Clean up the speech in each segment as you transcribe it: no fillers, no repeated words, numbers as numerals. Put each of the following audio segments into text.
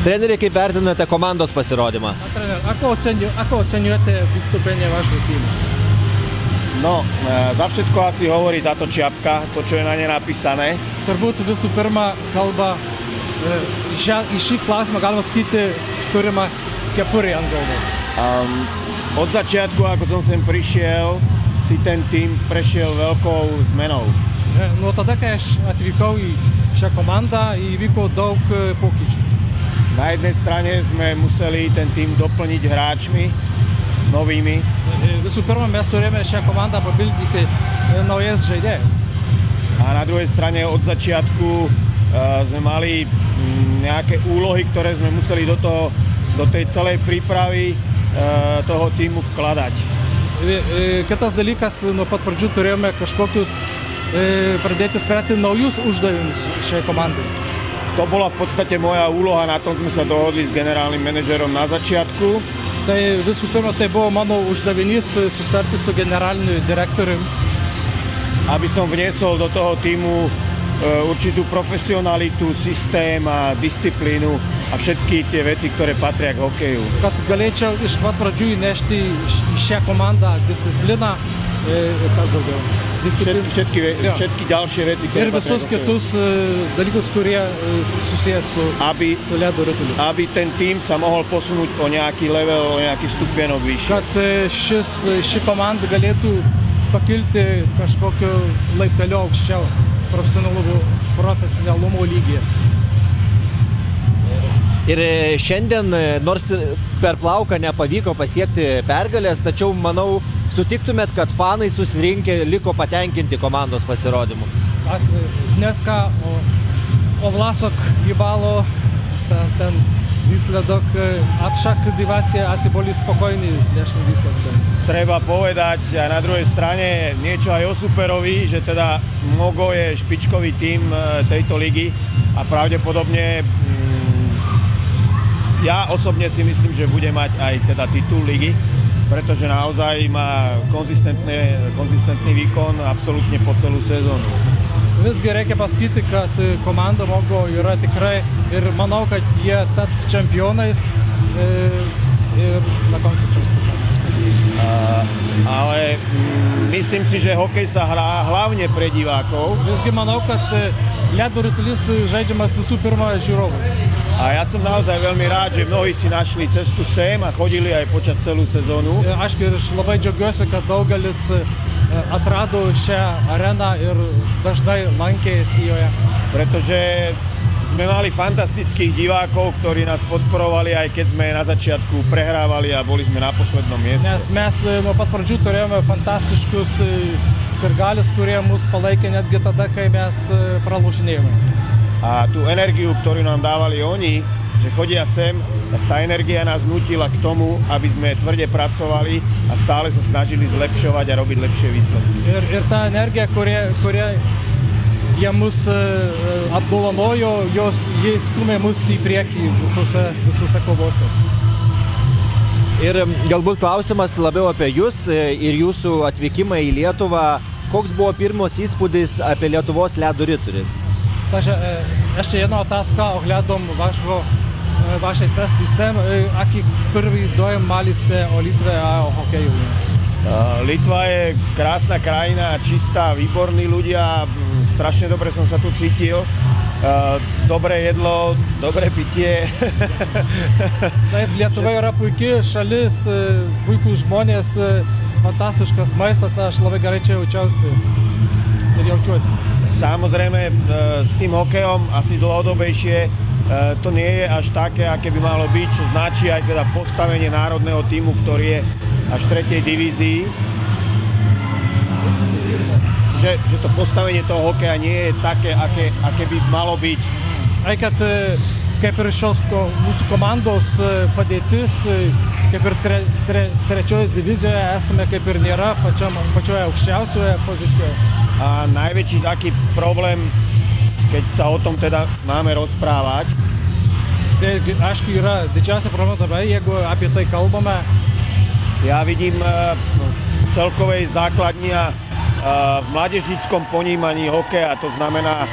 Treneri, kaip vertinate komandos pasirodymą? Ako oceňujete vystúpenie vášho týmu? No, za všetko asi hovorí táto čiapka, to, čo je na nej napísané. Turbūt visų pirma kalba į šį klausimą galima sakyti, turime kepurį ant galvos. Od začiatku, ako som sem prišiel, si ten tým prešiel veľkou zmenou. Nuo tada, kai aš atvykau į šią komandą, įvyko daug pokyčių. Na jednej strane sme museli ten tým doplniť hráčmi novými. Visų pirma, mes turėjome šią komandą papildyti naujais žaidėjais. A na druhej strane od začiatku sme mali nejaké úlohy, ktoré sme museli do tej celej prípravy toho týmu vkladať. Kitas dalykas, nuo pat pradžių turėjome kažkokius pradėti spręsti naujus uždavinius šiai komandai. To bola v podstate moja úloha, na tom sme sa dohodli s generálnym manažerom na začiatku. Tai visų pirma, tai buvo mano uždavinys susitarti su generáliniu direktorium. Aby som vniesol do toho týmu určitú profesionalitu, systém a disciplínu a všetky tie veci, ktoré patria k hokeju. Kad galėčiau iš pat pradžių įnešti į šią komandą discipliną, kas daugiau. Všetky ďalšie veci, ktoré ir visus kitus dalykus, kurie susijęs su ledo rituliu. Aby ten tým sa mohol posunúť o nejaký level, o nejaký stupienok vyššie. Kad ši komanda galėtų pakilti kažkokio laiptelio aukščiau profesionalumo lygyje. Ir šiandien, nors per plauką nepavyko pasiekti pergalės, tačiau, manau, sutiktumėt, kad fanai susirinkę liko patenkinti komandos pasirodymu. Dneska o Vlasok jebalo ten výsledok, avšak divácia asi boli spokojní s dnešným výsledkom. Treba povedať a na druhej strane niečo aj o superovi, že teda Mogo je špičkový tím tejto ligy a pravdepodobne ja osobne si myslím, že bude mať aj teda titul ligy, pretože naozaj má konzistentný výkon absolútne po celú sezónu. Visgi reikia pasakyti, kad komanda Mogo yra tikrai ir manau, kad jie taps čempionais ir na konci často. Ale myslím si, že hokej sa hrá hlavne pre divákov. Visgi manau, kad ledo ritulys žaidžiamas visų pirma žiūrovų. A ja som naozaj veľmi rád, že mnohí si našli cestu sem a chodili aj počas celú sezónu. Aišku, ir aš labai džiaugiuosi, kad daugelis atrado šią areną ir dažnai lankėsi joje. Pretože sme mali fantastických divákov, ktorí nás podporovali, aj keď sme na začiatku prehrávali a boli sme na poslednom mieste. Nes mes nuo pat pradžių turėjome fantastiškus sirgalius, kurie mus palaikė netgi tada, kai mes pralošinėjome. A tú energiu, ktorú nám dávali oni, že chodia sem, tak tá energia nás nutila k tomu, aby sme tvrde pracovali a stále sa snažili zlepšovať a robiť lepšie výsledky. Ir tá energija, kuria jie mus apdovanojo, jie stumė mus į priekį visose kovose. Ir galbūt klausimas labiau apie jūs ir jūsų atvykimą į Lietuvą. Koks buvo pirmos įspūdis apie Lietuvos ledo ritulį? Takže ještě jedna otázka ohľadom vašej cesty sem. Aký prvý dojem mali ste o Litve a o hokeju? Litva je krásna krajina, čistá, výborní ľudia, strašne dobre som sa tu cítil. Dobré jedlo, dobré pitie. Taip, Lietuva yra puikiai šalis, puikūs žmonės, fantastiškas maistas, aš labai gerai čia jaučiausi ir jaučiuosi. Samozrejme, s tým hokejom asi dlhodobejšie to nie je až také, aké by malo byť, čo značí aj teda postavenie národného tímu, ktorý je až v 3. divízii. Že to postavenie toho hokeja nie je také, aké by malo byť. Aj kad kaip ir šios mūsų komandos padėtis, kaip ir trečioje divizijoje esame kaip ir nėra pačioje aukščiausioje pozicijoje. A najväčší taký problém, keď sa o tom teda máme rozprávať. Tai aišku yra didžiausia problema tada, jeigu apie tai kalbame. Ja vidím v celkovej základni a v mládežníckom ponímaní hokeja, to znamená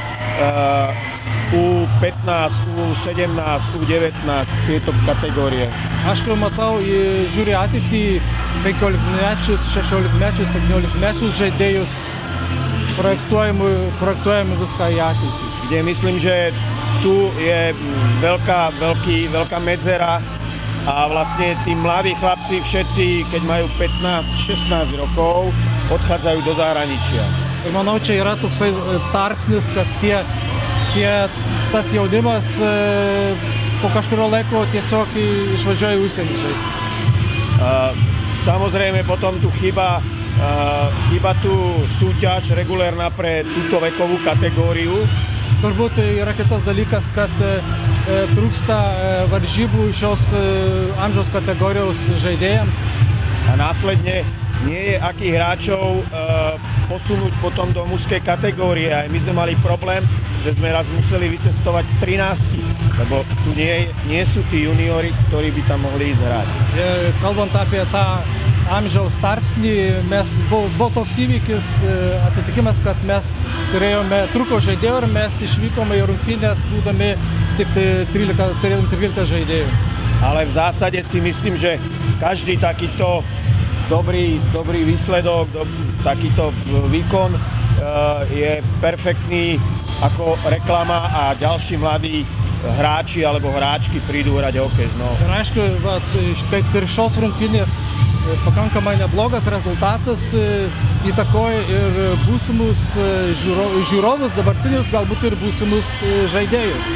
u U15, U17, U19, tieto kategórie. Aš kai matau, žiūriu ateitį 15-mečius, 16-mečius, 17-mečius žaidėjus, projektuojame viską į ateitį. Kde myslím, že tu je veľká medzera a vlastne tí mladí chlapci všetci, keď majú 15-16 rokov, odchádzajú do zahraničia. Ir manau, čia yra toksai tarpsnis, kad tas jaunimas po kažkurio laiko tiesiog išvažiuoja į užsienį žaisti. Samozrejme, potom tu chýba tu súťaž regulérna pre túto vekovú kategóriu. Turbūt yra kitas dalykas, kad trūksta varžybų šios amžiaus kategorijos žaidėjams. A následne nie je akých hráčov posunúť potom do mužskej kategórie. Aj my sme mali problém, že sme raz museli vycestovať 13, lebo tu nie sú tí juniori, ktorí by tam mohli ísť hrať. Kalbant apie tą amžiaus tarpsnį, buvo toks įvykis, atsitikimas, kad mes trūko žaidėjų ir mes išvykome į rungtynės, būdami tik 13 žaidėjų. Ale v zásade si myslím, že každý takýto dobrý výsledok, takýto výkon je perfektný ako reklama a ďalší mladí hráči alebo hráčky prídu hrať hokej znovu. Ir aišku, kaip ir šios rungtynės pakankamai neblogas rezultatas įtakoja ir būsimus žiūrovus, dabartinius, galbūt ir būsimus žaidėjus.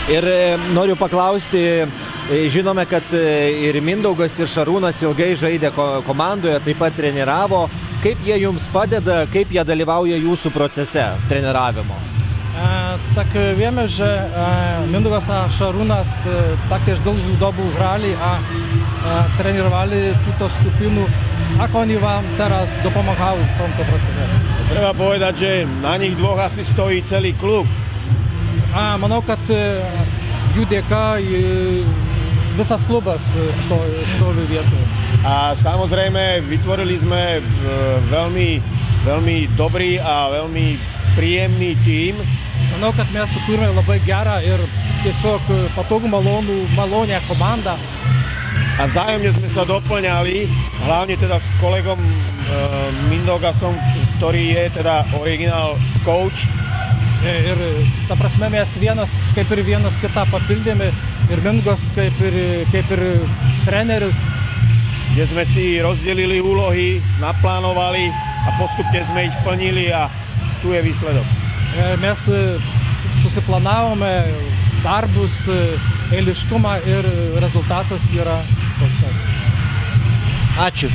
Ir noriu paklausti, žinome, kad ir Mindaugas, ir Šarūnas ilgai žaidė komandoje, taip pat treniravo. Kaip jie jums padeda, kaip jie dalyvauja jūsų procese treniravimo? Tak wiemy, że Mindaugas a Šarūnas tak też długo dobu grali, a trenirowali tutą skupinu. Jak oni wam teraz dopomagajú v tomto procese? Treba povedať, že na nich dvoch asi stojí celý klub. Manau, kad jų dėka visas klubas stovi vietoje. A samozrejme vytvorili sme veľmi dobrý a veľmi príjemný tím. Manau, kad mes sukūrėme labai gerą ir tiesiog patogų malonę komandą. A vzájomne sme sa doplňali, hlavne teda s kolegom Mindaugasom, ktorý je teda originál coach. Ir ta prasme mes kaip ir vienas kitą papildėme ir Mindaugas kaip ir treneris. Kde sme si rozdelili úlohy, naplánovali a postupne sme ich plnili a tu je výsledok. Mes susiplanavome darbus, eiliškumą ir rezultatas yra toks. Ačiū.